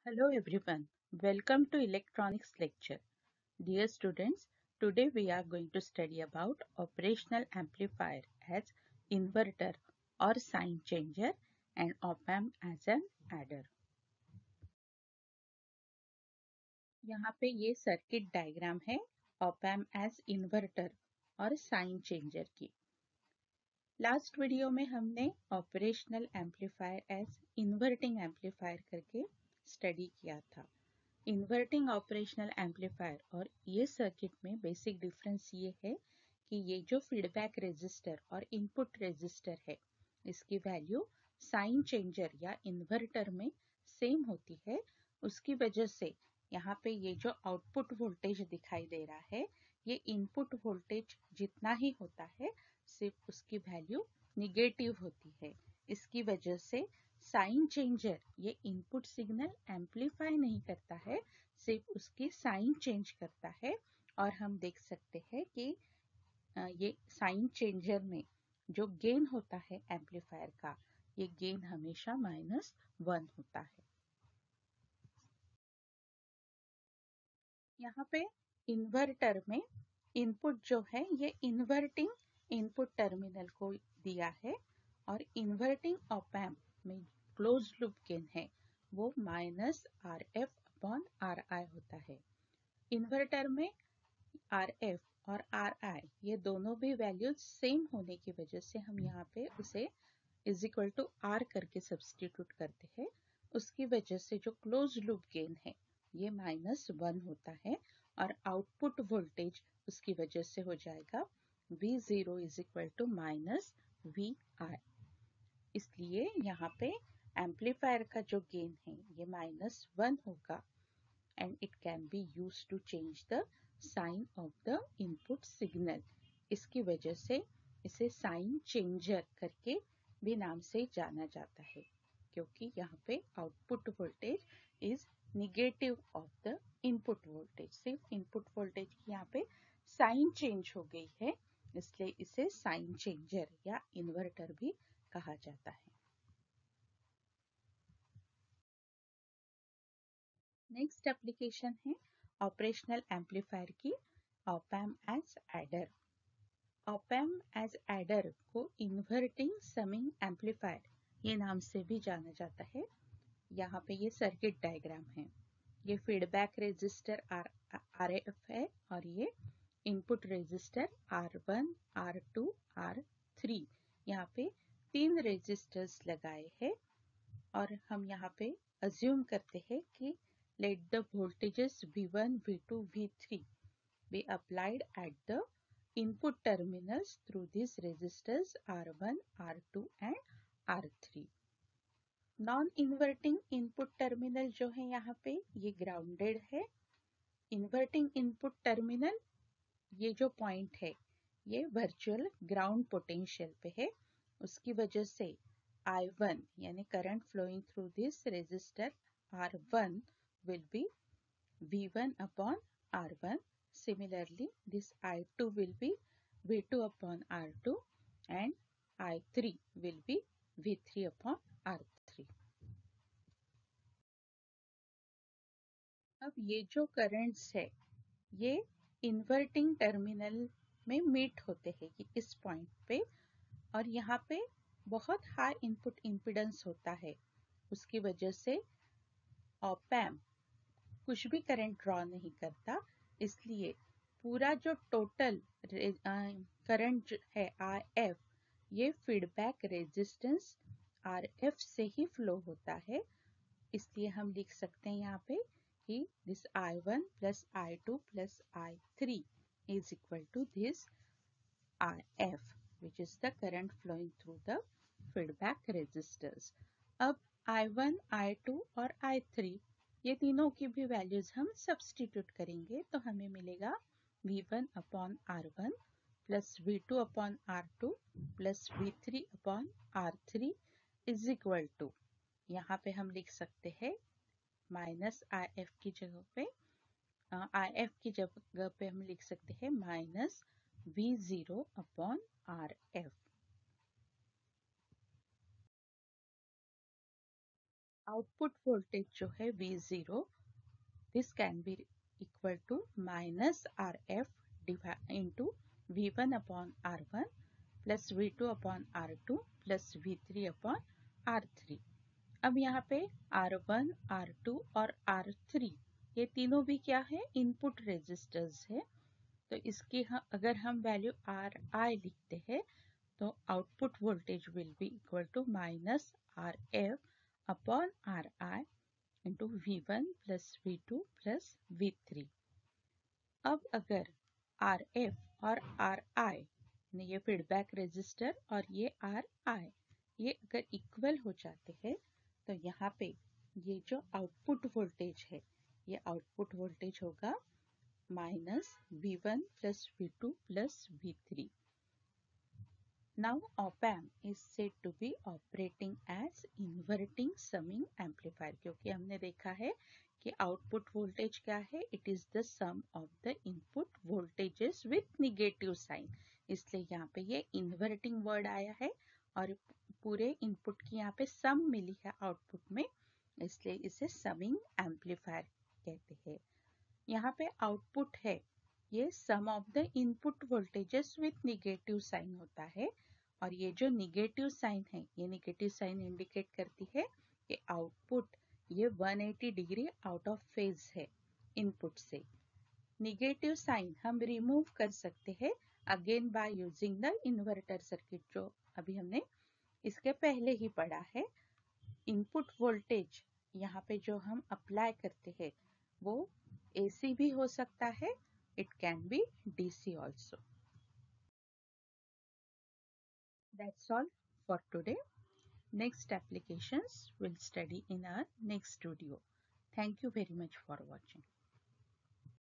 Hello everyone, welcome to electronics lecture. Dear students, today we are going to study about operational amplifier as inverter or sign changer and op-amp as an adder. यहाँ पे ये circuit diagram है op-amp as inverter और sign changer की। Last video में हमने operational amplifier as inverting amplifier करके study किया था। इन्वर्टिंग ऑपरेशनल एम्पलीफायर और ये सर्किट में बेसिक डिफरेंस ये है कि ये जो फीडबैक रेजिस्टर और इनपुट रेजिस्टर है इसकी वैल्यू साइन चेंजर या इन्वर्टर में सेम होती है। उसकी वजह से यहाँ पे ये जो आउटपुट वोल्टेज दिखाई दे रहा है ये इनपुट वोल्टेज जितना ही होता है सिर्फ उसकी वैल्यू निगेटिव होती है। इसकी वजह से साइन चेंजर ये इनपुट सिग्नल एम्पलीफाई नहीं करता है, सिर्फ उसकी साइन चेंज करता है। और हम देख सकते हैं कि ये साइन चेंजर में जो गेन होता है एम्पलीफायर का ये गेन हमेशा -1 होता है। यहाँ पे इन्वर्टर में इनपुट जो है ये इन्वर्टिंग इनपुट टर्मिनल को दिया है और इन्वर्टिंग ऑप एम्प में क्लोज लूप गेन है वो -RF/RI होता है। इन्वर्टर में RF और RI ये दोनों भी वैल्यूज सेम होने की वजह से हम यहाँ पे उसे इज इक्वल टू R करके सब्स्टिट्यूट करते हैं। उसकी वजह से जो क्लोज लूप गेन है ये -1 होता है और आउटपुट वोल्टेज उसकी वजह से हो जाएगा V0 is equal to -VI। इसलिए यहाँ पे एम्पलीफायर का जो गेन है ये -1 होगा and it can be used to change the sign of the input signal। इसकी वजह से इसे साइन चेंजर करके भी नाम से जाना जाता है क्योंकि यहाँ पे output voltage is negative of the input voltage. सिर्फ इनपुट वोल्टेज की यहाँ पे साइन चेंज हो गई है इसलिए इसे साइन चेंजर या इन्वर्टर भी कहा जाता है। नेक्स्ट एप्लीकेशन है ऑपरेशनल एम्पलीफायर की op-amp as adder. op-amp as adder को इन्वर्टिंग समिंग एम्पलीफायर ये नाम से भी जाना जाता है। यहाँ पे ये सर्किट डायग्राम है। ये फीडबैक रेजिस्टर RF है और ये input resistor R1, R2, R3। यहाँ पे 3 रेजिस्टर्स लगाए हैं और हम यहाँ पे अज्यूम करते हैं कि let the voltages V1, V2, V3 be applied at the input terminals through these resistors R1, R2 and R3। Non inverting input terminal जो है यहाँ पे ये ग्राउंडेड है। इन्वर्टिंग इनपुट टर्मिनल ये जो पॉइंट है ये वर्चुअल ग्राउंड पोटेंशियल पे है। उसकी वजह से I1 यानी current flowing through this resistor R1 will be V1 upon R1. Similarly, this I2 will be V2 upon R2 and I3 will be V3 upon R3। अब ये जो करंट्स है ये इन्वर्टिंग टर्मिनल में मीट होते हैं कि इस पॉइंट पे और यहाँ पे बहुत हाई इनपुट इम्पिडेंस होता है। उसकी वजह से ऑप-एम्प कुछ भी करंट ड्रॉ नहीं करता। इसलिए पूरा जो टोटल करंट है RF ये फीडबैक रेजिस्टेंस RF से ही फ्लो होता है। इसलिए हम लिख सकते हैं यहाँ पे कि this I1 plus I2 plus I3 is equal to this RF which is the current flowing through the feedback resistors। अब I1, I2 और I3 ये तीनों की भी वैल्यूज हम सब्स्टिट्यूट करेंगे तो हमें मिलेगा V1 upon R1 plus V2 upon R2 plus V3 upon R3 is equal to यहाँ पे हम लिख सकते हैं -IF की जगह पे IF की जगह पे हम लिख सकते हैं -V0 upon RF। Output voltage जो है V0, this can be equal to minus RF into V1 upon R1 plus V2 upon R2 plus V3 upon R3। अब यहाँ पे R1, R2 और R3 ये तीनों भी क्या है, इनपुट रेजिस्टर्स है। तो इसकी अगर हम वैल्यू RI लिखते हैं तो output voltage will be equal to minus RF upon RI into V1 plus V2 plus V3। अब अगर RF और RI ये फीडबैक रेजिस्टर और ये RI ये अगर इक्वल हो जाते हैं तो यहाँ पे ये जो आउटपुट वोल्टेज है ये आउटपुट वोल्टेज होगा minus V1 plus V2 plus V3. Now op-amp is said to be operating as inverting summing amplifier, क्योंकि हमने देखा है कि आउटपुट वोल्टेज क्या है, it is the sum of the input voltages with negative sign, इसलिए यहाँ पे ये इन्वर्टिंग वर्ड आया है और पूरे इनपुट की यहाँ पे सम मिली है आउटपुट में, इसलिए इसे समिंग एम्पलीफायर कहते हैं। यहाँ पे आउटपुट है ये sum of the input voltages with negative sign होता है और ये जो निगेटिव साइन है ये निगेटिव साइन इंडिकेट करती है कि आउटपुट ये 180 डिग्री आउट ऑफ फेज है इनपुट से। निगेटिव साइन हम रिमूव कर सकते हैं again by using the inverter circuit, जो अभी हमने इसके पहले ही पढ़ा है। इनपुट वोल्टेज यहाँ पे जो हम अप्लाई करते हैं वो AC भी हो सकता है, it can be DC also. That's all for today. Next applications we'll study in our next video. Thank you very much for watching.